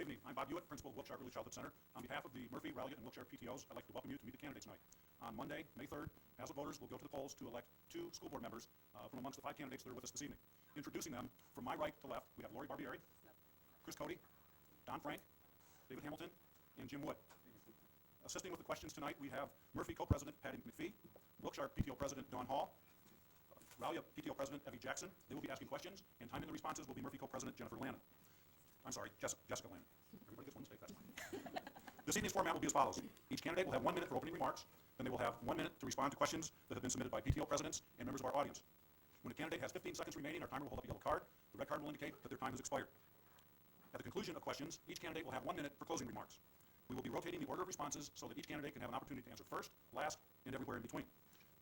Good evening. I'm Bob Hewitt, Principal of Wilkshire Early Childhood Center. On behalf of the Murphy, Rowlett, and Wilkshire PTOs, I'd like to welcome you to meet the candidates tonight. On Monday, May 3rd, Hazlet voters will go to the polls to elect 2 school board members from amongst the 5 candidates that are with us this evening. Introducing them, from my right to left, we have Lori Barbieri, Chris Cody, Don Frank, David Hamilton, and Jim Wood. Assisting with the questions tonight, we have Murphy Co-President Patty McPhee, Wilkshire PTO President Don Hall, Rowlett PTO President Evie Jackson. They will be asking questions, and timing the responses will be Murphy Co-President Jennifer Lannon. I'm sorry, Jessica Lannon. Everybody gets one mistake, that's fine. This evening's format will be as follows. Each candidate will have 1 minute for opening remarks, then they will have 1 minute to respond to questions that have been submitted by PTO presidents and members of our audience. When a candidate has 15 seconds remaining, our timer will hold up a yellow card. The red card will indicate that their time has expired. At the conclusion of questions, each candidate will have 1 minute for closing remarks. We will be rotating the order of responses so that each candidate can have an opportunity to answer first, last, and everywhere in between.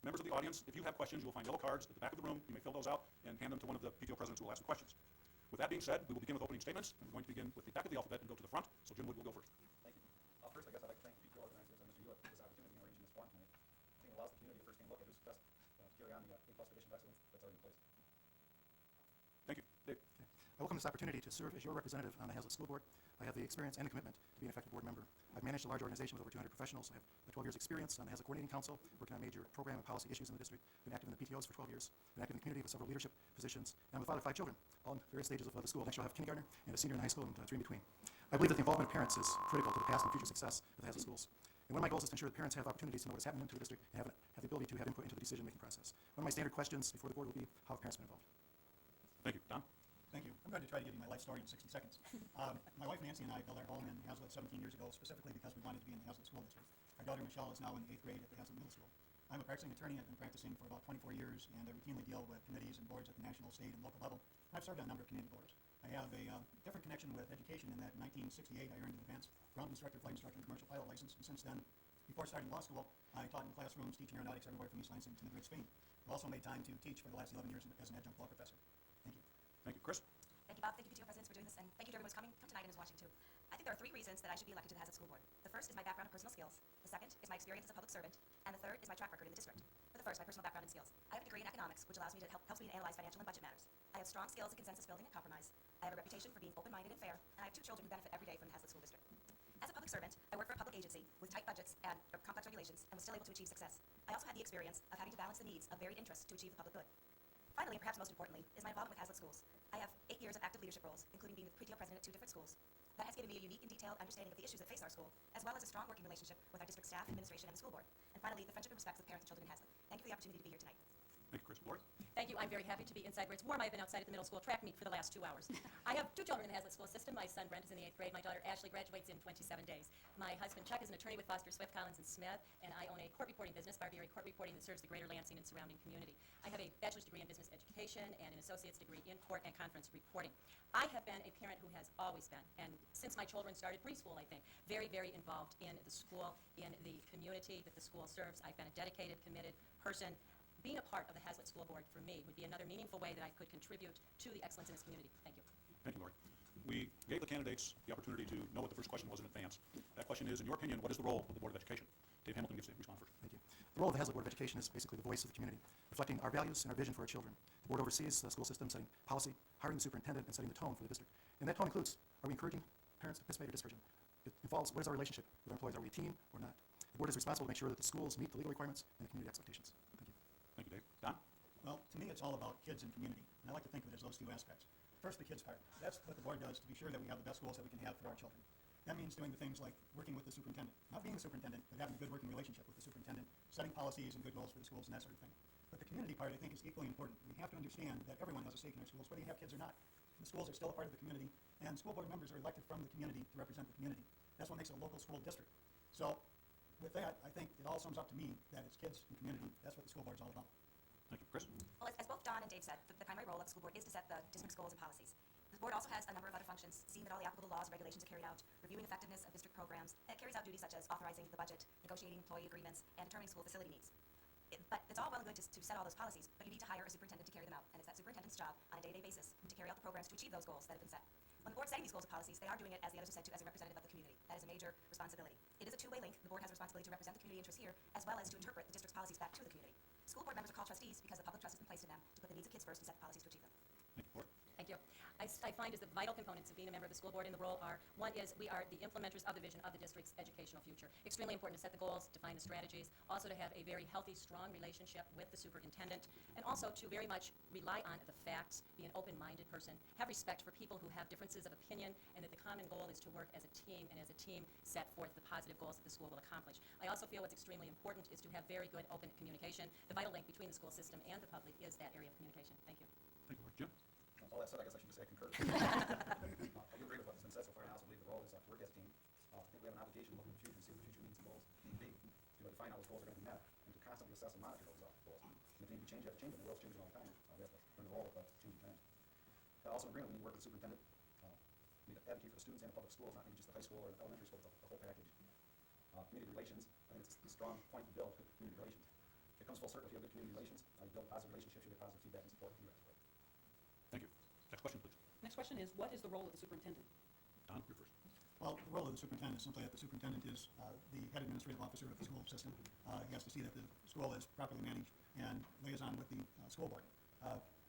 Members of the audience, if you have questions, you will find yellow cards at the back of the room. You may fill those out and hand them to one of the PTO presidents who will ask the questions. With that being said, we will begin with opening statements. And we're going to begin with the back of the alphabet and go to the front. So Jim Wood will go first. Thank you. First, I guess I'd like to thank the PTO organizers and Mr. Hewitt for this opportunity in arranging this forum tonight. I think it allows the community a first-hand look at who's best to carry on the A-plus tradition of excellence that's already in place. Thank you. Dave. Okay. I welcome this opportunity to serve as your representative on the Hazlet School Board. I have the experience and the commitment to be an effective board member. I've managed a large organization with over 200 professionals. I have 12 years experience on the Hazlet Coordinating Council, working on major program and policy issues in the district. Been active in the PTOs for 12 years. Been active in the community with several leadership positions. And I'm the father of 5 children, all in various stages of the school. Next year I'll have a kindergartner and a senior in high school and 3 in between. I believe that the involvement of parents is critical to the past and future success of the Hazlet schools. And one of my goals is to ensure that parents have opportunities to know what is happening to the district and have the ability to have input into the decision-making process. One of my standard questions before the board will be, how have parents been involved? Thank you. Don? Thank you. I'm going to try to give you my life story in 60 seconds. My wife Nancy and I built our home in Hazlet 17 years ago, specifically because we wanted to be in the Hazlet School District. Our daughter Michelle is now in 8th grade at the Hazlet Middle School. I'm a practicing attorney. I've been practicing for about 24 years, and I routinely deal with committees and boards at the national, state, and local level. And I've served on a number of community boards. I have a different connection with education in that in 1968 I earned an advanced ground instructor, flight instructor, and commercial pilot license, and since then, before starting law school, I taught in classrooms teaching aeronautics everywhere from East Lansing to Madrid, Spain. I've also made time to teach for the last 11 years as an adjunct law professor. Thank you. Thank you. Chris? Thank you, Bob. Thank you, PTO presidents, for doing this, and thank you to everyone who's come tonight and is watching, too. I think there are 3 reasons that I should be elected to the Hazlet School Board. The first is my background and personal skills. The second is my experience as a public servant. And the third is my track record in the district. For the first, my personal background and skills. I have a degree in economics, which allows me to helps me to analyze financial and budget matters. I have strong skills in consensus building and compromise. I have a reputation for being open-minded and fair, and I have 2 children who benefit every day from the Hazlet School District. As a public servant, I work for a public agency with tight budgets and complex regulations, and was still able to achieve success. I also had the experience of having to balance the needs of varied interests to achieve the public good. Finally, and perhaps most importantly, is my involvement with Hazlet schools. I have 8 years of active leadership roles, including being the PTO president at 2 different schools. That has given me a unique and detailed understanding of the issues that face our school, as well as a strong working relationship with our district staff, administration, and the school board. And finally, the friendship and respect of parents and children in Hazlet. Thank you for the opportunity to be here tonight. Thank you, Chris. Lori? Thank you. I'm very happy to be inside where it's warm. I've been outside at the middle school track meet for the last 2 hours. I have 2 children in the Hazlet school system. My son Brent is in the 8th grade. My daughter Ashley graduates in 27 days. My husband Chuck is an attorney with Foster, Swift, Collins, and Smith, and I own a court reporting business, Barbieri Court Reporting, that serves the greater Lansing and surrounding community. I have a bachelor's degree in business education and an associate's degree in court and conference reporting. I have been a parent who has always been, and since my children started preschool, I think, very, very involved in the school, in the community that the school serves. I've been a dedicated, committed person. Being a part of the Hazlet School Board for me would be another meaningful way that I could contribute to the excellence in this community. Thank you. Thank you, Lori. We gave the candidates the opportunity to know what the first question was in advance. That question is, in your opinion, what is the role of the Board of Education? Dave Hamilton gets to respond first. Thank you. The role of the Hazlet Board of Education is basically the voice of the community, reflecting our values and our vision for our children. The board oversees the school system, setting policy, hiring the superintendent, and setting the tone for the district. And that tone includes, are we encouraging parents to participate or discouraging? It involves, what is our relationship with our employees? Are we a team or not? The board is responsible to make sure that the schools meet the legal requirements and the community expectations. Thank you. Thank you, Dave. Don? Well, to me, it's all about kids and community, and I like to think of it as those 2 aspects. First, the kids part. That's what the board does to be sure that we have the best schools that we can have for our children. That means doing the things like working with the superintendent. Not being the superintendent, but having a good working relationship with the superintendent, setting policies and good goals for the schools and that sort of thing. But the community part, I think, is equally important. We have to understand that everyone has a stake in our schools, whether you have kids or not. The schools are still a part of the community, and school board members are elected from the community to represent the community. That's what makes it a local school district. So, with that, I think it all sums up to me that it's kids and community. That's what the school board is all about. Thank you. Chris? Well, as both Don and Dave said, the primary role of the school board is to set the district's goals and policies. The board also has a number of other functions, seeing that all the applicable laws and regulations are carried out, reviewing effectiveness of district programs, and it carries out duties such as authorizing the budget, negotiating employee agreements, and determining school facility needs. But it's all well and good to set all those policies, but you need to hire a superintendent to carry them out, and it's that superintendent's job on a day-to-day basis to carry out the programs to achieve those goals that have been set. When the board's setting these goals and policies, they are doing it, as the others have said, too, as a representative of the community. That is a major responsibility. It is a 2-way link. The board has a responsibility to represent the community interests here, as well as to interpret the district's policies back to the community. School board members are called trustees because the public trust has been placed in them to put the needs of kids first and set the policies to achieve them. Thank you, Lori. Thank you. I find is the vital components of being a member of the school board in the role are, one is we are the implementers of the vision of the district's educational future. Extremely important to set the goals, define the strategies, also to have a very healthy, strong relationship with the superintendent, and also to very much rely on the facts, be an open-minded person, have respect for people who have differences of opinion, and that the common goal is to work as a team, and as a team set forth the positive goals that the school will accomplish. I also feel what's extremely important is to have very good open communication. The vital link between the school system and the public is that area of communication. Thank you. Thank you, Lori. Jim? All that said, I guess I should just say I concur. I do agree with what's been said so far, and I also believe the role is to work as a team. I think we have an obligation to look in the future and see what the future needs and goals need to be, to define how those goals are going to be met, and to constantly assess and monitor those goals. And if they need to be changed, you have to change them. The world's changing all the time. We have to learn to roll with changing times. I also agree with when you work with the superintendent. We need to advocate for the students and the public schools, not maybe just the high school or the elementary school, but the whole package. Community relations, I think it's a strong point to build, good community relations. It comes full circle if you have good community relations. You build positive relationships, you get positive feedback and support from you. Thank you. Next question, please. Next question is, what is the role of the superintendent? Don, you're first. Well, the role of the superintendent is simply that the superintendent is the head administrative officer of the school system. He has to see that the school is properly managed and liaison with the school board.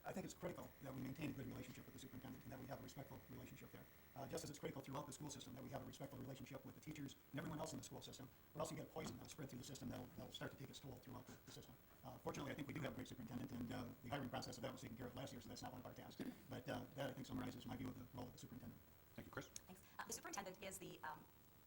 I think it's critical that we maintain a good relationship with the superintendent and that we have a respectful relationship there. Just as it's critical throughout the school system that we have a respectful relationship with the teachers and everyone else in the school system, or else you get a poison that'll spread through the system that'll start to take its toll throughout the system. Fortunately, I think we do have a great superintendent, and the hiring process of that was taken care of last year, so that's not one of our tasks. But that, I think, summarizes my view of the role of the superintendent. Thank you, Chris. Thanks. The superintendent is the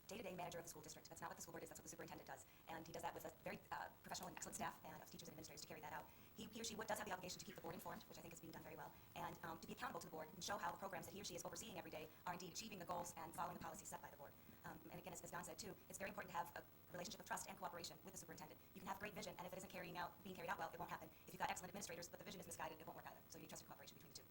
day-to-day manager of the school district. That's not what the school board is, that's what the superintendent does. And he does that with a very professional and excellent staff and of teachers and administrators to carry that out. He or she does have the obligation to keep the board informed, which I think is being done very well, and to be accountable to the board and show how the programs that he or she is overseeing every day are indeed achieving the goals and following the policies set by the board. And again, as Don said too, it's very important to have a relationship of trust and cooperation with the superintendent. You can have great vision, and if it isn't being carried out well, it won't happen. If you've got excellent administrators, but the vision is misguided, it won't work either. So you need trust and cooperation between the two.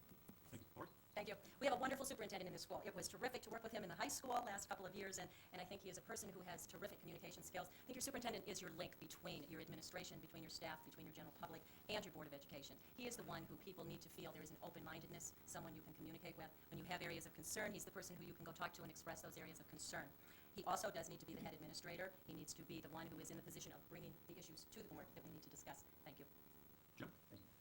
Thank you. Lori? Thank you. We have a wonderful superintendent in the school. It was terrific to work with him in the high school last couple of years, and I think he is a person who has terrific communication skills. I think your superintendent is your link between your administration, between your staff, between your general public, and your Board of Education. He is the one who people need to feel there is an open-mindedness, someone you can communicate with. When you have areas of concern, he's the person who you can go talk to and express those areas of concern. He also does need to be the head administrator. He needs to be the one who is in the position of bringing the issues to the board that we need to discuss. Thank you. Jim? Thank you.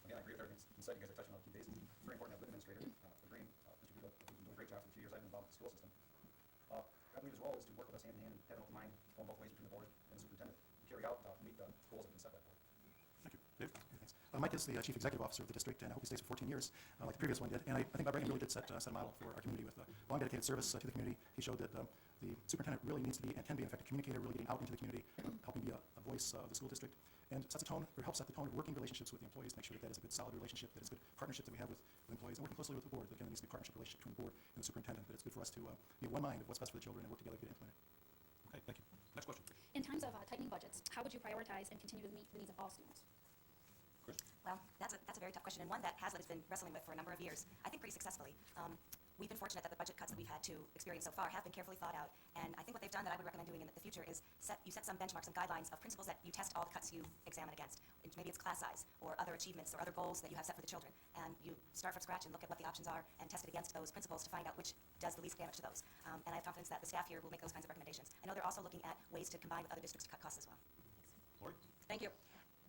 Again, I agree with everything that's been said. You guys are touching on key bases. It's very important to have a good administrator. Agreeing, Mr. Beal, he's been doing a great job for the 2 years I've been involved with the school system. I believe his role is to work with us hand in hand and have an open mind going both ways between the board and the superintendent to carry out and meet the goals that have been set by the board. Thank you. Dave? Thanks. Mike is the Chief Executive Officer of the district, and I hope he stays for 14 years, like the previous one did. And I think Bob Reagan really did set a model for our community with long dedicated service to the community. He showed that the superintendent really needs to be and can be an effective communicator, really getting out into the community, helping be a voice of the school district, and sets a tone, or helps set the tone of working relationships with the employees, make sure that that is a good, solid relationship, that is a good partnership that we have with employees, and working closely with the board. Again, there needs to be a partnership relationship between the board and the superintendent, but it's good for us to be of one mind of what's best for the children and work together to get it implemented. Okay, thank you. Next question, please. In times of tightening budgets, how would you prioritize and continue to meet the needs of all students? Chris? Well, that's a very tough question, and one that Hazlitt has been wrestling with for a number of years, I think pretty successfully. We've been fortunate that the budget cuts that we've had to experience so far have been carefully thought out, and I think what they've done that I would recommend doing in the future is set some benchmarks and guidelines of principles that you test all the cuts you examine against. Maybe it's class size, or other achievements, or other goals that you have set for the children, and you start from scratch and look at what the options are and test it against those principles to find out which does the least damage to those. And I have confidence that the staff here will make those kinds of recommendations. I know they're also looking at ways to combine with other districts to cut costs as well. Lori? Thank you.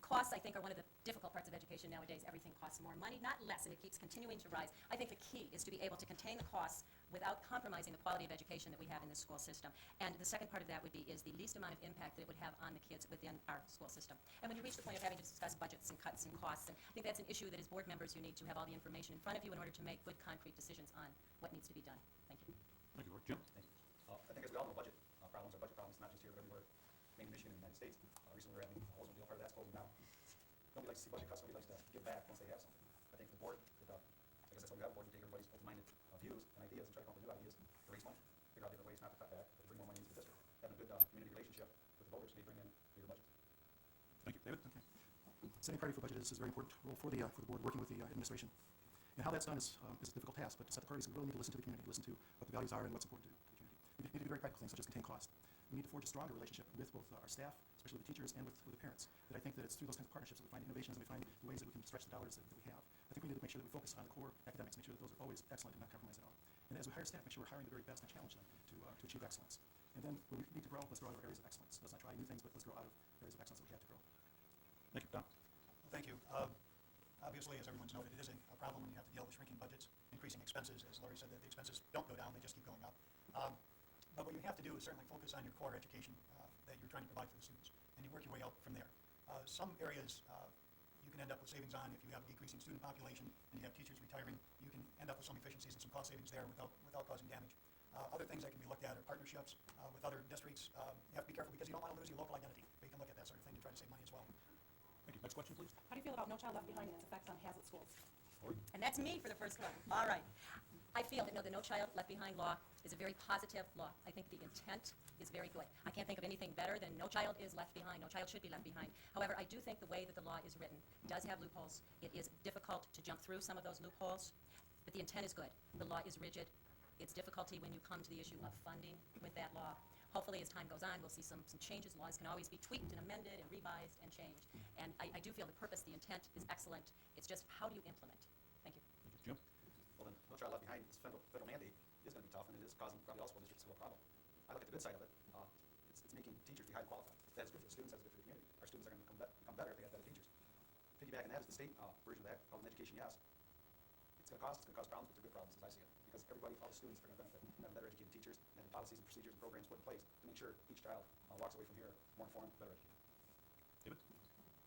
Costs, I think, are one of the difficult parts of education nowadays. Everything costs more money, not less, and it keeps continuing to rise. I think the key is to be able to contain the costs without compromising the quality of education that we have in the school system. And the second part of that would be is the least amount of impact that it would have on the kids within our school system. And when you reach the point of having to discuss budgets and cuts and costs, and I think that's an issue that as board members you need to have all the information in front of you in order to make good, concrete decisions on what needs to be done. Thank you. Thank you, Lori. Jim? Thank you. I think as we all know, budget problems are budget problems, not just here, but everywhere, mainly Michigan and the United States. Recently we're having Oldsmobile, part of that's closing down. Nobody likes to see budget cuts, nobody likes to give back once they have something. I think the board, I guess that's why we have a board, to take everybody's open-minded views and ideas and try to come up with new ideas to raise money, figure out different ways not to cut back, but to bring more money into the district. Having a good community relationship with the voters, so they bring in bigger budgets. Thank you. David? Okay. Setting priority for budget is a very important role for the board, working with the administration. And how that's done is a difficult task, but to set the priorities, we really need to listen to the community, listen to what the values are and what's important to the community. We need to do very practical things, such as contain cost. We need to forge a stronger relationship with both our staff, especially with the teachers, and with the parents. That I think that it's through those kinds of partnerships that we find innovations and we find the ways that we can stretch the dollars that we have. I think we need to make sure that we focus on the core academics, make sure that those are always excellent and not compromise at all. And as we hire staff, make sure we're hiring the very best and challenge them to achieve excellence. And then when we need to grow, let's grow out of our areas of excellence. Let's not try new things, but let's grow out of areas of excellence that we have to grow. Thank you. Don? Well, thank you. Obviously, as everyone's noted, it is a problem when you have to deal with shrinking budgets, increasing expenses. As Lori said, that the expenses don't go down, they just keep going up. But what you have to do is certainly focus on your core education that you're trying to provide for the students, and you work your way out from there. Some areas you can end up with savings on if you have decreasing student population and you have teachers retiring. You can end up with some efficiencies and some cost savings there without causing damage. Other things that can be looked at are partnerships with other districts. You have to be careful because you don't want to lose your local identity, but you can look at that sort of thing to try to save money as well. Thank you. Next question, please. How do you feel about No Child Left Behind and its effects on Hazlet schools? Lori? And that's me for the first one. All right. I feel that the No Child Left Behind law is a very positive law. I think the intent is very good. I can't think of anything better than no child is left behind. No child should be left behind. However, I do think the way that the law is written does have loopholes. It is difficult to jump through some of those loopholes, but the intent is good. The law is rigid. It's difficulty when you come to the issue of funding with that law. Hopefully, as time goes on, we'll see some changes. Laws can always be tweaked and amended and revised and changed. And I do feel the purpose, the intent is excellent. It's just how do you implement? Thank you. Jim? Well, then, No Child Left Behind, this federal mandate is going to be tough, and it is causing probably all school districts a problem. I look at the good side of it. It's making teachers be highly qualified. That is good for the students, that is good for the community. Our students are going to become better if they have better teachers. Piggybacking that is the state version of that, public education, yes. It's going to cause problems, but they're good problems as I see it. Because everybody, all the students are going to benefit from having better educated teachers and policies and procedures and programs put in place to make sure each child walks away from here more informed, better educated. David?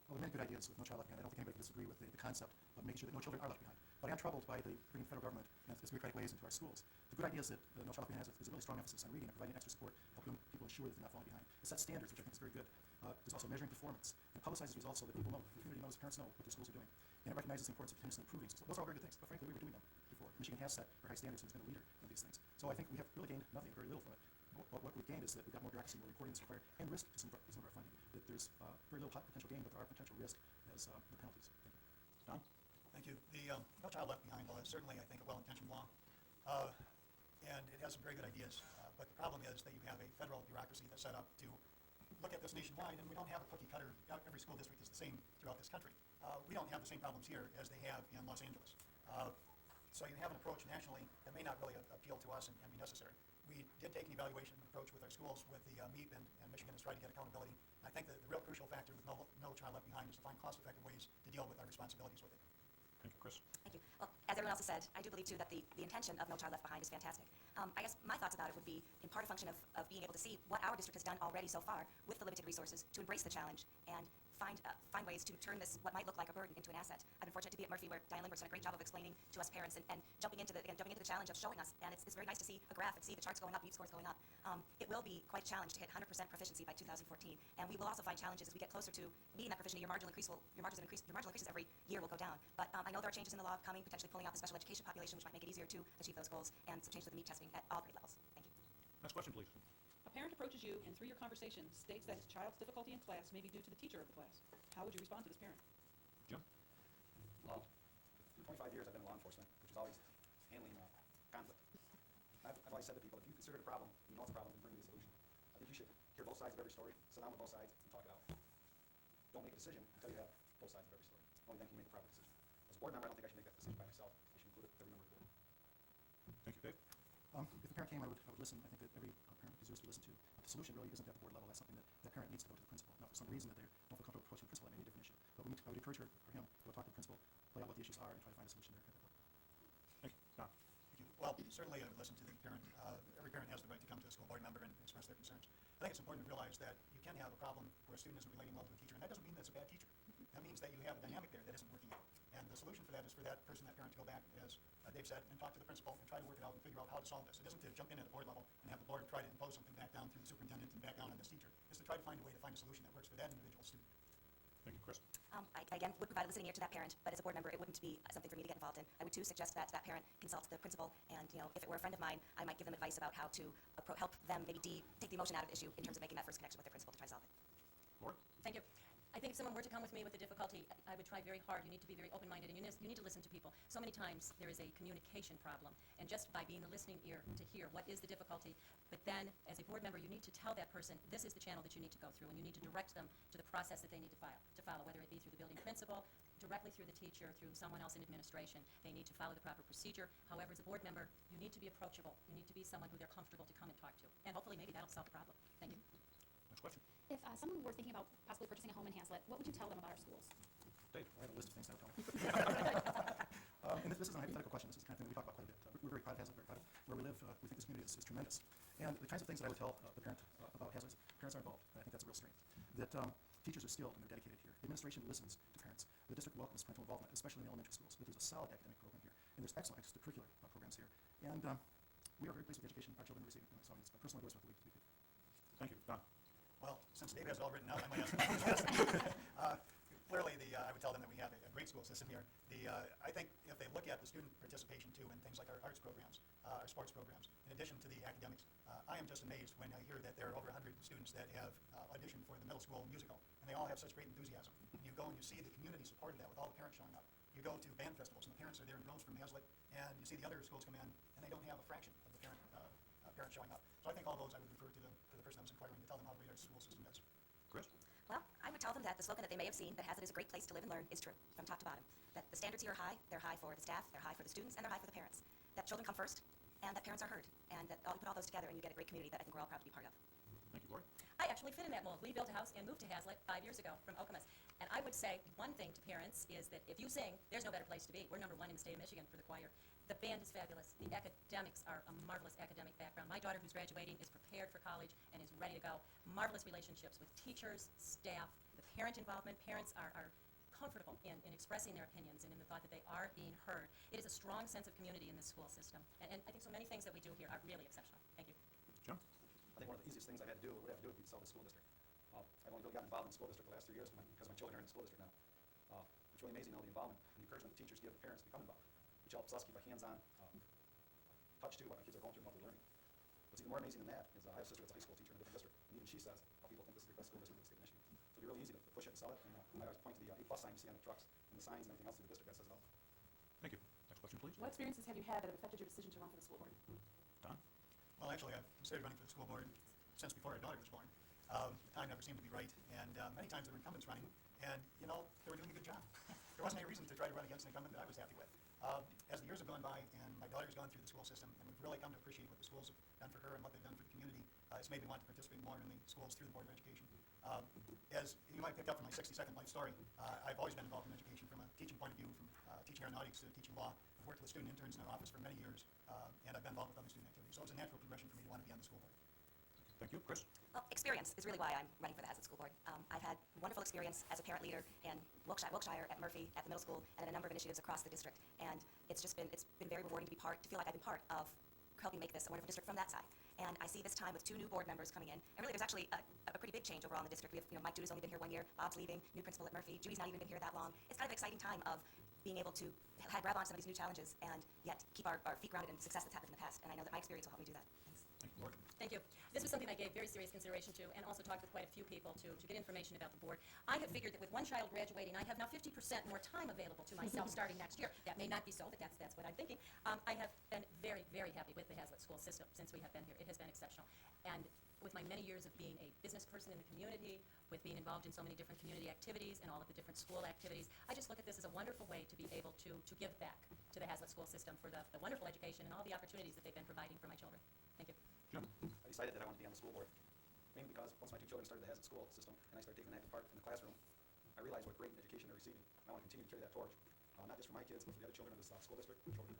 Well, there are many good ideas with No Child Left Behind. I don't think anybody can disagree with the concept of making sure that no children are left behind. But I am troubled by the bringing the federal government and its bureaucratic ways into our schools. The good idea is that No Child Left Behind has a really strong emphasis on reading and providing extra support, helping people ensure that they're not falling behind. It sets standards, which I think is very good. There's also measuring performance and publicizes results so that people know, the community knows, parents know what their schools are doing. And it recognizes the importance of continuously improving schools. Those are all very good things, but frankly, we were doing them before. Michigan has set very high standards and has been a leader in these things. So I think we have really gained nothing, very little from it. What we've gained is that we've got more bureaucracy, more reporting that's required, and risk to some of our funding. That there's very little potential gain, but there are potential risk as the penalties. Thank you. Don? Thank you. The No Child Left Behind law is certainly, I think, a well-intentioned law, and it has some very good ideas. But the problem is that you have a federal bureaucracy that's set up to look at this nationwide, and we don't have a cookie cutter. Every school district is the same throughout this country. We don't have the same problems here as they have in Los Angeles. So you have an approach nationally that may not really appeal to us and be necessary. We did take an evaluation approach with our schools with the MEEP, and Michigan has tried to get accountability. And I think that the real crucial factor with No Child Left Behind is to find cost-effective ways to deal with our responsibilities with it. Thank you. Chris? Thank you. Well, as everyone else has said, I do believe, too, that the intention of No Child Left Behind is fantastic. I guess my thoughts about it would be in part a function of being able to see what our district has done already so far with the limited resources to embrace the challenge and find ways to turn this, what might look like a burden, into an asset. I've been fortunate to be at Murphy, where Diane Lindbergh's done a great job of explaining to us parents and jumping into the challenge of showing us. And it's very nice to see a graph and see the charts going up, beat scores going up. It will be quite a challenge to hit 100% proficiency by 2014. And we will also find challenges as we get closer to meeting that proficiency. Your marginal increases every year will go down. But I know there are changes in the law coming, potentially pulling out the special education population, which might make it easier to achieve those goals, and some changes with the MEEP testing at all grade levels. Thank you. Next question, please. A parent approaches you and through your conversation states that his child's difficulty in class may be due to the teacher of the class. How would you respond to this parent? Jim? For 25 years, I've been in law enforcement, which is always handling conflict. I've always said to people, if you consider it a problem, you know it's a problem, then bring me a solution. I think you should hear both sides of every story, sit down with both sides, and talk it out. Don't make a decision until you have both sides of every story. Only then can you make a proper decision. As a board member, I don't think I should make that decision by myself. I should include every member of the board. Thank you. Dave? If a parent came, I would listen. I think that every parent deserves to be listened to. But the solution really isn't at the board level. That's something that parent needs to go to the principal. Now, for some reason that they don't feel comfortable approaching the principal, that may be a different issue. But I would encourage her or him to go talk to the principal, lay out what the issues are, and try to find a solution there. Thank you. Don? Thank you. Well, certainly I would listen to the parent. Every parent has the right to come to a school board member and express their concerns. I think it's important to realize that you can have a problem where a student isn't relating well to a teacher, and that doesn't mean that it's a bad teacher. That means that you have a dynamic there that isn't working out. And the solution for that is for that person, that parent, to go back, as Dave said, and talk to the principal and try to work it out and figure out how to solve this. It isn't to jump in at the board level and have the board try to impose something back down through the superintendent and back down on this teacher. It's to try to find a way to find a solution that works for that individual student. Thank you. Chris? I, again, would provide a listening ear to that parent, but as a board member, it wouldn't be something for me to get involved in. I would, too, suggest that that parent consult the principal, and, if it were a friend of mine, I might give them advice about how to help them maybe take the emotion out of the issue in terms of making that first connection with their principal to try to solve it. Lori? Thank you. I think if someone were to come with me with a difficulty, I would try very hard. You need to be very open-minded, and you need to listen to people. So many times there is a communication problem, and just by being the listening ear to hear what is the difficulty, but then as a board member, you need to tell that person this is the channel that you need to go through, and you need to direct them to the process that they need to follow, whether it be through the building principal, directly through the teacher, through someone else in administration. They need to follow the proper procedure. However, as a board member, you need to be approachable. You need to be someone who they're comfortable to come and talk to, and hopefully maybe that'll solve the problem. Thank you. Next question. If someone were thinking about possibly purchasing a home in Hazlet, what would you tell them about our schools? Dave? I have a list of things now, Tony. And this is a hypothetical question. This is the kind of thing we talk about quite a bit. We're very proud of Hazlet, very proud of where we live. We think this community is tremendous. And the kinds of things that I would tell the parent about Hazlet is parents are involved. And I think that's a real strength. That teachers are skilled and they're dedicated here. The administration listens to parents. The district welcomes parental involvement, especially in the elementary schools. That there's a solid academic program here. And there's excellent extracurricular programs here. And we are very pleased with the education our children are receiving. So it's a personal endorsement that we give. Thank you. Don? Well, since Dave has it all written out, I might ask him questions. Clearly, I would tell them that we have a great school system here. I think if they look at the student participation too, and things like our arts programs, our sports programs, in addition to the academics, I am just amazed when I hear that there are over 100 students that have auditioned for the middle school musical, and they all have such great enthusiasm. You go and you see the community support of that with all the parents showing up. You go to band festivals, and the parents are there in droves from Hazlet, and you see the other schools come in, and they don't have a fraction of the parents showing up. So I think all those I would refer to the person I was inquiring to tell them how great our school system is. Chris? Well, I would tell them that the slogan that they may have seen, that Hazlet is a great place to live and learn, is true, from top to bottom. That the standards here are high, they're high for the staff, they're high for the students, and they're high for the parents. That children come first, and that parents are heard, and that you put all those together and you get a great community that I think we're all proud to be part of. Thank you, Lori. I actually fit in that mold. We built a house and moved to Hazlet 5 years ago from Okemos. And I would say one thing to parents is that if you sing, there's no better place to be. We're #1 in the state of Michigan for the choir. The band is fabulous. The academics are a marvelous academic background. My daughter, who's graduating, is prepared for college and is ready to go. Marvelous relationships with teachers, staff, the parent involvement. Parents are comfortable in expressing their opinions and in the thought that they are being heard. It is a strong sense of community in this school system. And I think so many things that we do here are really exceptional. Thank you. John? I think one of the easiest things I've had to do, would have to do, would be to sell the school district. I've only really gotten involved in the school district the last 3 years because my children are in the school district now. It's really amazing all the involvement and the encouragement the teachers give the parents to become involved, which helps us keep our hands-on touch too what our kids are going through and what they're learning. What's even more amazing than that is I have a sister that's a high school teacher in a different district, and even she says how people think this is the best school district in the state of Michigan. So it'd be really easy to push it and sell it, and I always point to the A+ sign you see on the trucks and the signs and everything else in the district that says it all. Thank you. Next question, please. What experiences have you had that have affected your decision to run for the school board? Don? Well, actually, I've considered running for the school board since before our daughter was born. The time never seemed to be right, and many times there were incumbents running, and, you know, they were doing a good job. There wasn't any reason to try to run against an incumbent that I was happy with. As the years have gone by and my daughter's gone through the school system, and we've really come to appreciate what the schools have done for her and what they've done for the community, it's made me want to participate more in the schools through the Board of Education. As you might pick up from my 60-second life story, I've always been involved in education from a teaching point of view, from teaching aeronautics to teaching law. I've worked with student interns in our office for many years, and I've been involved with other student activities. So it was a natural progression for me to want to be on the school board. Thank you. Chris? Well, experience is really why I'm running for the Hazlet School Board. I've had wonderful experience as a parent leader in Wilkshire, at Murphy, at the middle school, and at a number of initiatives across the district. And it's been very rewarding to feel like I've been part of helping make this a wonderful district from that side. And I see this time with 2 new board members coming in, and really there's actually a pretty big change overall in the district. We have, Mike Duda's only been here 1 year, Bob's leaving, new principal at Murphy, Judy's not even been here that long. It's kind of an exciting time of being able to grab on some of these new challenges and yet keep our feet grounded in the success that's happened in the past. And I know that my experience will help me do that. Thanks. Thank you, Lori. Thank you. This was something I gave very serious consideration to, and also talked with quite a few people to get information about the board. I have figured that with one child graduating, I have now 50% more time available to myself starting next year. That may not be so, but that's what I'm thinking. I have been very, very happy with the Hazlet school system since we have been here. It has been exceptional. And with my many years of being a business person in the community, with being involved in so many different community activities and all of the different school activities, I just look at this as a wonderful way to be able to give back to the Hazlet school system for the wonderful education and all the opportunities that they've been providing for my children. Thank you. Jim? I decided that I wanted to be on the school board, mainly because once my 2 children started the Hazlet school system and I started taking an active part in the classroom, I realized what great education they're receiving. I want to continue to carry that torch, not just for my kids, but for the other children of this school district and children.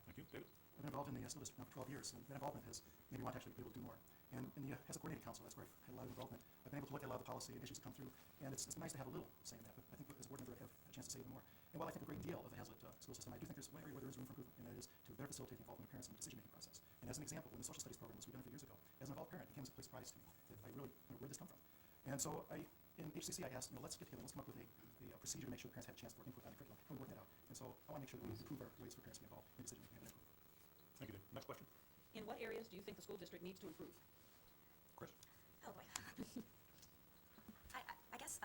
Thank you. David? I've been involved in the school district now for 12 years, and that involvement has made me want to actually be able to do more. And in the Hazlet Coordinating Council, that's where I've had a lot of involvement. I've been able to look at a lot of the policy and issues that come through, and it's nice to have a little say in that, but I think as a board member, I have a chance to say even more. And while I think a great deal of the Hazlet school system, I do think there's one area where there is room for improvement, and that is to better facilitate the involvement of parents in the decision-making process. And as an example, when the social studies program was redone a few years ago, as an involved parent, it came as a surprise to me that I really, where did this come from? And so in HCC, I asked, let's get together, let's come up with a procedure to make sure parents have a chance for input on the curriculum. Can we work that out? And so I want to make sure that we improve our ways for parents to be involved in decision-making and improve. Thank you, Dave. Next question. In what areas do you think the school district needs to improve? Chris? Oh, boy. I guess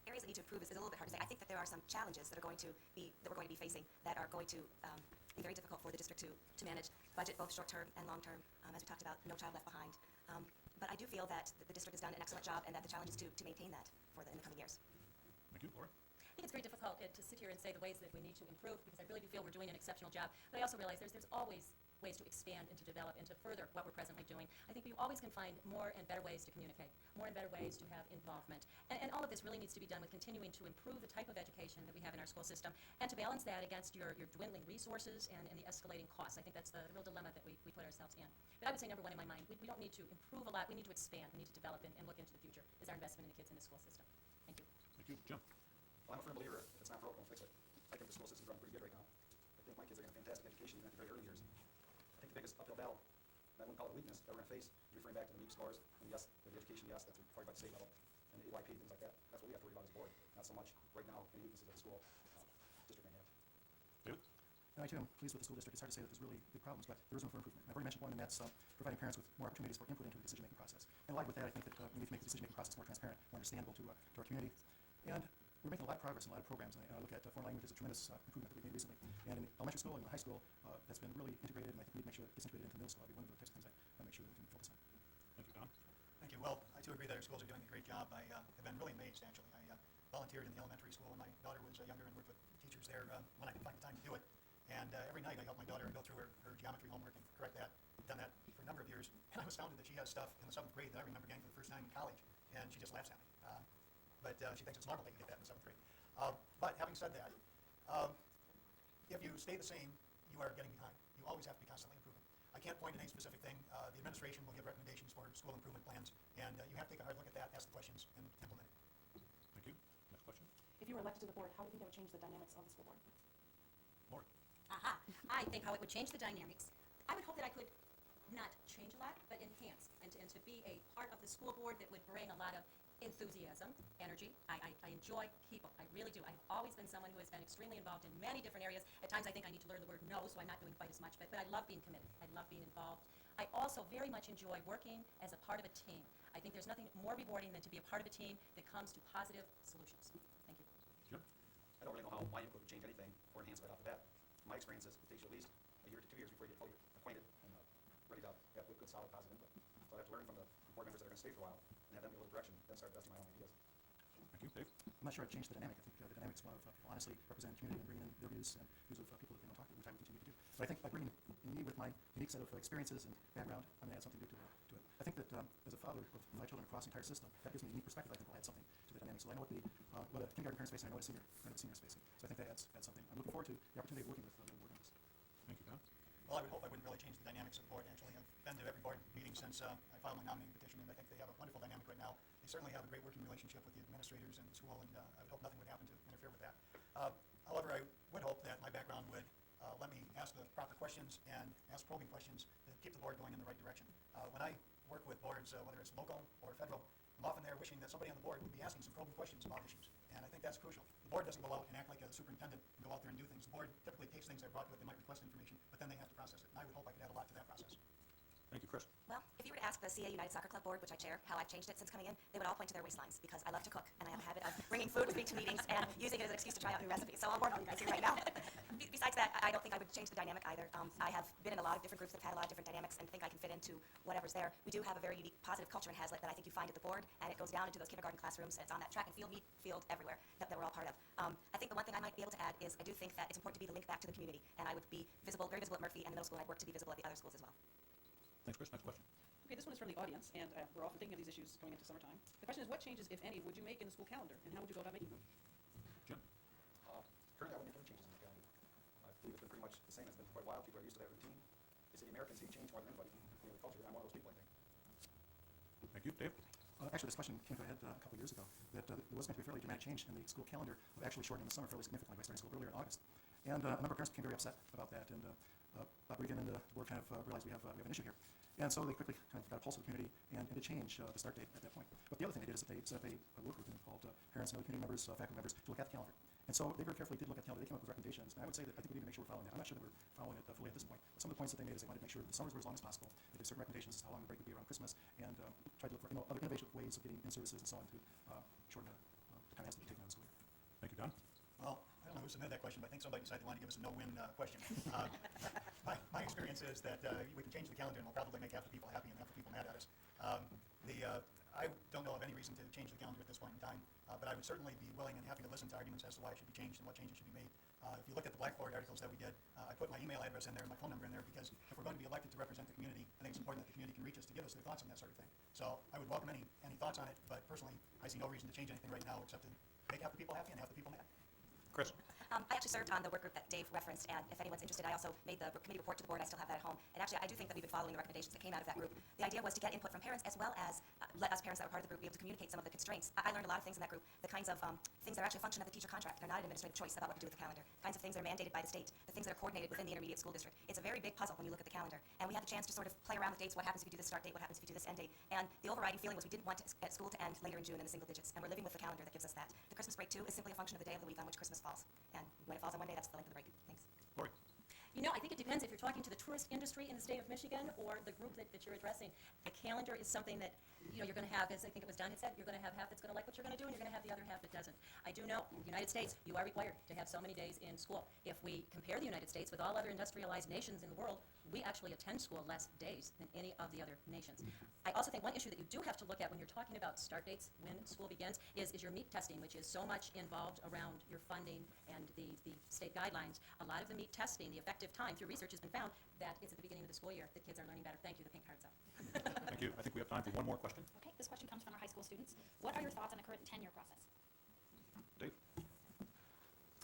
areas that need to improve is a little bit hard to say. I think that there are some challenges that we're going to be facing that are going to be very difficult for the district to manage. Budget, both short-term and long-term, as we talked about, no child left behind. But I do feel that the district has done an excellent job, and that the challenge is to maintain that in the coming years. Thank you. Lori? I think it's very difficult to sit here and say the ways that we need to improve, because I really do feel we're doing an exceptional job. But I also realize there's always ways to expand and to develop and to further what we're presently doing. I think we always can find more and better ways to communicate, more and better ways to have involvement. And all of this really needs to be done with continuing to improve the type of education that we have in our school system and to balance that against your dwindling resources and the escalating costs. I think that's the real dilemma that we put ourselves in. But I would say number one in my mind, we don't need to improve a lot, we need to expand, we need to develop and look into the future is our investment in the kids in the school system. Thank you. Thank you. Jim? Well, I'm a firm believer, if it's not broke, don't fix it. I think the school system's running pretty good right now. I think my kids are getting a fantastic education even at the very early years. I think the biggest uphill battle, and I wouldn't call it a weakness, that we're gonna face, referring back to the MEP scores, and yes, the education, yes, that's required by the state level, and the AYP, things like that. That's what we have to worry about as a board, not so much right now any weaknesses that the school district may have. David? And I too am pleased with the school district. It's hard to say that there's really big problems, but there is room for improvement. I've already mentioned one, and that's providing parents with more opportunities for input into the decision-making process. And allied with that, I think that we need to make the decision-making process more transparent, more understandable to our community. And we're making a lot of progress in a lot of programs. And I look at foreign language as a tremendous improvement that we've made recently. And in elementary school and in high school, that's been really integrated, and I think we need to make sure that it gets integrated into middle school. That'll be one of the types of things I want to make sure that we can focus on. Thank you. Don? Thank you. Well, I too agree that our schools are doing a great job. I have been really amazed, actually. I volunteered in the elementary school when my daughter was younger and worked with teachers there when I could find the time to do it. And every night I help my daughter go through her geometry homework and correct that. I've done that for a number of years. And I was astounded that she has stuff in the 7th grade that I remember getting for the first time in college. And she just laughs at me. But she thinks it's normal that you get that in the 7th grade. But having said that, if you stay the same, you are getting behind. You always have to be constantly improving. I can't point to any specific thing. The administration will give recommendations for school improvement plans, and you have to take a hard look at that, ask the questions, and implement it. Thank you. Next question? If you were elected to the board, how do you think that would change the dynamics of the school board? Lori? Aha. I think how it would change the dynamics. I would hope that I could not change a lot, but enhance, and to be a part of the school board that would bring a lot of enthusiasm, energy. I enjoy people. I really do. I've always been someone who has been extremely involved in many different areas. At times I think I need to learn the word no, so I'm not doing quite as much, but I love being committed. I love being involved. I also very much enjoy working as a part of a team. I think there's nothing more rewarding than to be a part of a team that comes to positive solutions. Thank you. Jim? I don't really know how my input would change anything or enhance it right off the bat. My experience is it takes you at least a year to 2 years before you get fully acquainted and ready to have good, solid, positive input. So I have to learn from the board members that are going to stay for a while and have them give a little direction, then start adjusting my own ideas. Thank you. Dave? I'm not sure I'd change the dynamic. I think the dynamic's one of people honestly representing the community and bringing in their views and views of people that they want to talk to, which I would continue to do. But I think by bringing me with my unique set of experiences and background, I'm going to add something new to it. I think that as a father of 5 children across the entire system, that gives me a unique perspective. I think will add something to the dynamic. So I know what a kindergarten parent's facing, I know what a senior's facing. So I think that adds something. I'm looking forward to the opportunity of working with the board members. Thank you. Don? Well, I would hope I wouldn't really change the dynamics of the board, actually. I've been to every board meeting since I filed my nominating petition, and I think they have a wonderful dynamic right now. They certainly have a great working relationship with the administrators and the school, and I would hope nothing would happen to interfere with that. However, I would hope that my background would let me ask the proper questions and ask probing questions that keep the board going in the right direction. When I work with boards, whether it's local or federal, I'm often there wishing that somebody on the board would be asking some probing questions about issues, and I think that's crucial. The board doesn't go out and act like a superintendent and go out there and do things. The board typically takes things they're brought with, they might request information, but then they have to process it, and I would hope I could add a lot to that process. Thank you. Chris? Well, if you were to ask the CA United Soccer Club board, which I chair, how I've changed it since coming in, they would all point to their waistlines because I love to cook and I have a habit of bringing food with me to meetings and using it as an excuse to try out new recipes. So I'll warn all you guys here right now. Besides that, I don't think I would change the dynamic either. I have been in a lot of different groups that have had a lot of different dynamics and think I can fit into whatever's there. We do have a very unique positive culture in Hazlet that I think you find at the board, and it goes down into those kindergarten classrooms, and it's on that track and field, meet field everywhere that we're all part of. I think the one thing I might be able to add is I do think that it's important to be the link back to the community, and I would be visible, very visible at Murphy and the middle school, and I'd work to be visible at the other schools as well. Thanks, Chris. Next question. Okay, this one is from the audience, and we're often thinking of these issues going into summertime. The question is, what changes, if any, would you make in the school calendar, and how would you go about making them? Jim? Currently, I wouldn't make any changes in the calendar. I believe it's been pretty much the same. It's been quite a while. People are used to that routine. They say the Americans hate change more than anybody. You know, the culture, I'm one of those people, I think. Thank you. Dave? Actually, this question came to a head a couple of years ago, that there was going to be a fairly dramatic change in the school calendar of actually shortening the summer fairly significantly by starting school earlier in August. And a number of parents became very upset about that, and Bob Regan and the board kind of realized we have an issue here. And so they quickly kind of got a pulse of the community and to change the start date at that point. But the other thing they did is that they set up a work group called parents and other community members, faculty members, to look at the calendar. And so they very carefully did look at the calendar. They came up with recommendations, and I would say that I think we need to make sure we're following that. I'm not sure that we're following it fully at this point. But some of the points that they made is they wanted to make sure that the summers were as long as possible. They did certain recommendations as to how long the break would be around Christmas, and tried to look for other innovative ways of getting in services and so on to shorten the time it has to be taken out of the school year. Thank you. Don? Well, I don't know who submitted that question, but I think somebody decided they wanted to give us a no-win question. My experience is that we can change the calendar and we'll probably make half the people happy and half the people mad at us. I don't know of any reason to change the calendar at this point in time, but I would certainly be willing and happy to listen to arguments as to why it should be changed and what changes should be made. If you look at the Blackboard articles that we did, I put my email address in there and my phone number in there because if we're going to be elected to represent the community, I think it's important that the community can reach us to give us their thoughts on that sort of thing. So I would welcome any thoughts on it, but personally, I see no reason to change anything right now except to make half the people happy and half the people mad. Chris? I actually served on the work group that Dave referenced, and if anyone's interested, I also made the committee report to the board. I still have that at home. And actually, I do think that we've been following the recommendations that came out of that group. The idea was to get input from parents as well as let us parents that were part of the group be able to communicate some of the constraints. I learned a lot of things in that group, the kinds of things that are actually a function of the teacher contract. They're not an administrative choice about what to do with the calendar. The kinds of things that are mandated by the state, the things that are coordinated within the intermediate school district. It's a very big puzzle when you look at the calendar. And we had the chance to sort of play around with dates. What happens if you do this start date? What happens if you do this end date? And the overriding feeling was we didn't want school to end later in June in the single digits. And we're living with the calendar that gives us that. The Christmas break, too, is simply a function of the day of the week on which Christmas falls. And when it falls on one day, that's the length of the break. Thanks. Lori? You know, I think it depends if you're talking to the tourist industry in the state of Michigan or the group that you're addressing. The calendar is something that, you know, you're going to have, as I think it was Don had said, you're going to have half that's going to like what you're going to do, and you're going to have the other half that doesn't. I do know, in the United States, you are required to have so many days in school. If we compare the United States with all other industrialized nations in the world, we actually attend school less days than any of the other nations. I also think one issue that you do have to look at when you're talking about start dates, when school begins, is your meat testing, which is so much involved around your funding and the state guidelines. A lot of the meat testing, the effective time through research has been found that it's at the beginning of the school year that kids are learning better. Thank you, the pink card's up. Thank you. I think we have time for one more question. Okay, this question comes from our high school students. What are your thoughts on the current tenure process? Dave?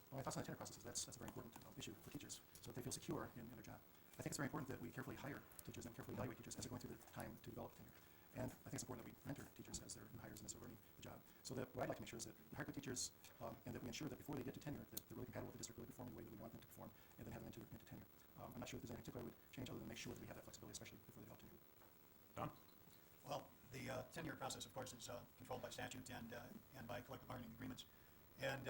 Well, my thoughts on the tenure process is that's a very important issue for teachers, so that they feel secure in their job. I think it's very important that we carefully hire teachers and carefully evaluate teachers as they're going through the time to develop tenure. And I think it's important that we mentor teachers as they're new hires and as they're learning the job. So that what I'd like to make sure is that we hire good teachers and that we ensure that before they get to tenure, that they're really compatible with the district, really performing the way that we want them to perform, and then have them into tenure. I'm not sure if there's anything particular I would change other than make sure that we have that flexibility, especially before they develop tenure. Don? Well, the tenure process, of course, is controlled by statute and by collective bargaining agreements. And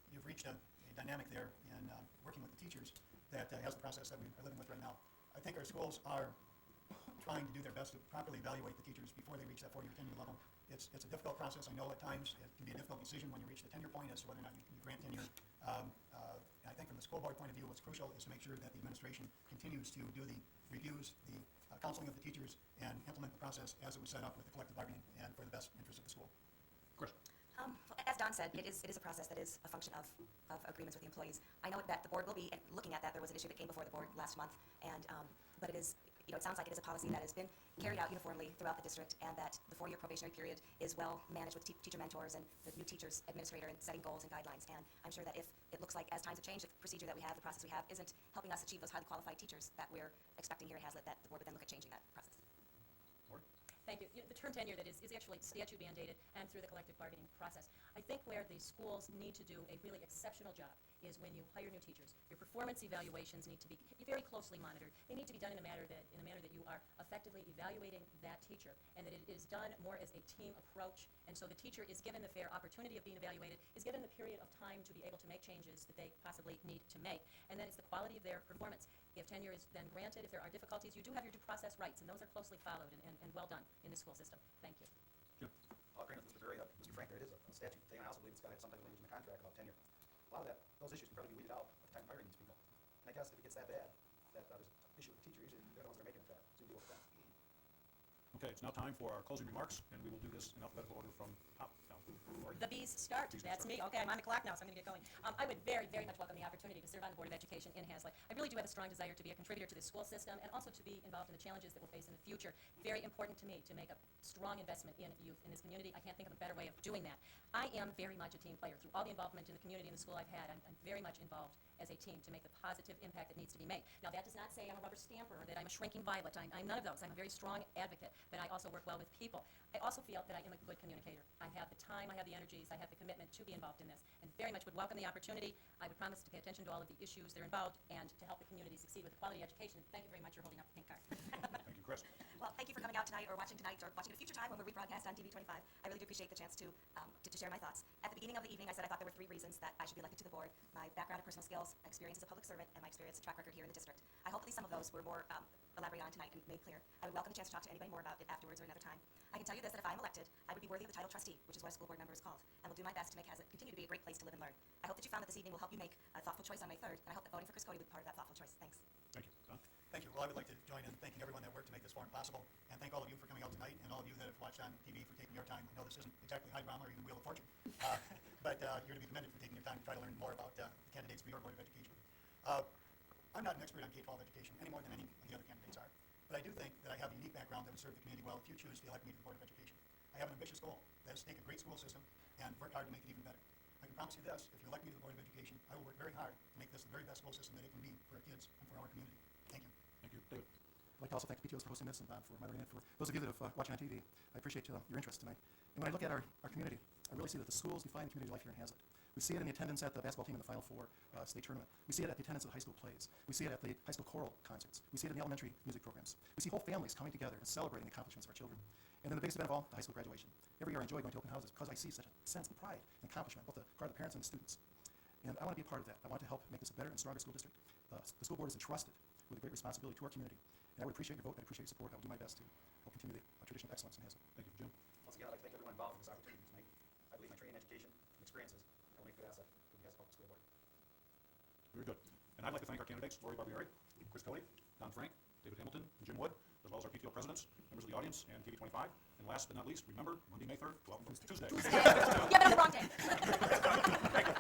you've reached a dynamic there in working with the teachers that has the process that we are living with right now. I think our schools are trying to do their best to properly evaluate the teachers before they reach that 4-year tenure level. It's a difficult process. I know at times it can be a difficult decision when you reach the tenure point as to whether or not you grant tenure. I think from the school board point of view, what's crucial is to make sure that the administration continues to do the reviews, the counseling of the teachers, and implement the process as it was set up with the collective bargaining and for the best interest of the school. Chris? As Don said, it is a process that is a function of agreements with the employees. I know that the board will be looking at that. There was an issue that came before the board last month, and but it is, you know, it sounds like it is a policy that has been carried out uniformly throughout the district, and that the 4-year probationary period is well managed with teacher mentors and the new teachers administrator and setting goals and guidelines. And I'm sure that if it looks like as times have changed, the procedure that we have, the process we have, isn't helping us achieve those highly qualified teachers that we're expecting here at Hazlet, that the board would then look at changing that process. Lori? Thank you. The term tenure that is actually statute mandated and through the collective bargaining process. I think where the schools need to do a really exceptional job is when you hire new teachers. Your performance evaluations need to be very closely monitored. They need to be done in a manner that you are effectively evaluating that teacher, and that it is done more as a team approach. And so the teacher is given the fair opportunity of being evaluated, is given the period of time to be able to make changes that they possibly need to make, and then it's the quality of their performance. If tenure is then granted, if there are difficulties, you do have your due process rights, and those are closely followed and well done in the school system. Thank you. Jim? I'll agree with Mr. Frank, there it is a statute thing, and I also believe it's got to have some type of language in the contract about tenure. A lot of those issues can probably be weeded out at the time of hiring these people. And I guess if it gets that bad, that there's an issue with the teacher, usually they're the ones that are making it bad, so you deal with that. Okay, it's now time for our closing remarks, and we will do this in alphabetical order from top down. Lori? The bees start. Bees That's start. me. Okay, I'm on the clock now, so I'm going to get going. I would very, very much welcome the opportunity to serve on the Board of Education in Hazlet. I really do have a strong desire to be a contributor to the school system and also to be involved in the challenges that we'll face in the future. Very important to me to make a strong investment in youth in this community. I can't think of a better way of doing that. I am very much a team player. Through all the involvement in the community and the school I've had, I'm very much involved as a team to make the positive impact that needs to be made. Now, that does not say I'm a rubber stamper or that I'm a shrinking violet. I'm none of those. I'm a very strong advocate, but I also work well with people. I also feel that I am a good communicator. I have the time, I have the energies, I have the commitment to be involved in this, and very much would welcome the opportunity. I would promise to pay attention to all of the issues that are involved and to help the community succeed with quality education. Thank you very much for holding up the pink card. Thank you, Chris. Well, thank you for coming out tonight or watching tonight or watching at a future time when we're rebroadcast on TV 25. I really do appreciate the chance to share my thoughts. At the beginning of the evening, I said I thought there were 3 reasons that I should be elected to the board: my background in personal skills, my experience as a public servant, and my experience and track record here in the district. I hope at least some of those were more elaborated on tonight and made clear. I would welcome a chance to talk to anybody more about it afterwards or another time. I can tell you this, that if I'm elected, I would be worthy of the title trustee, which is what a school board member is called, and will do my best to make Hazlet continue to be a great place to live and learn. I hope that you found that this evening will help you make a thoughtful choice on May 3rd, and I hope that voting for Chris Cody will be part of that thoughtful choice. Thanks. Thank you. Don? Thank you. Well, I would like to join in thanking everyone that worked to make this forum possible, and thank all of you for coming out tonight, and all of you that have watched on TV for taking your time. I know this isn't exactly high drama or even Wheel of Fortune, but you're to be commended for taking your time to try to learn more about the candidates candidates for your Board of Education. I'm not an expert on K-12 education any more than any of the other candidates are, but I do think that I have a unique background that would serve the community well if you choose to elect me to the Board of Education. I have an ambitious goal, that is to take a great school system and work hard to make it even better. I can promise you this, if you elect me to the Board of Education, I will work very hard to make this the very best school system that it can be for our kids and for our community. Thank you. Thank you. David? I'd like to also thank the PTOs for hosting this and Bob for moderating it. For those of you that are watching on TV, I appreciate your interest tonight. And when I look at our community, I really see that the schools define community life here in Hazlet. We see it in the attendance at the basketball team in the Final Four state tournament. We see it at the attendance at the high school plays. We see it at the high school choral concerts. We see it in the elementary music programs. We see whole families coming together and celebrating the accomplishments of our children. And then the biggest event of all, the high school graduation. Every year I enjoy going to open houses because I see such a sense of pride and accomplishment, both the part of the parents and the students. And I want to be a part of that. I want to help make this a better and stronger school district. The school board is entrusted with a great responsibility to our community. And I would appreciate your vote. I'd appreciate your support. I will do my best to help continue the tradition of excellence in Hazlet. Thank you. Jim? Once again, I'd like to thank everyone involved in this opportunity tonight. I believe my training, education, and experiences will make a good asset to the Hazlet Public School Board. Very good. And I'd like to thank our candidates, Lori Barbieri, Chris Cody, Don Frank, David Hamilton, and Jim Wood, as well as our PTO presidents, members of the audience, and TV 25. And last but not least, remember, Monday, May 3rd, 12 Tuesday. You have it on the wrong day. Thank you.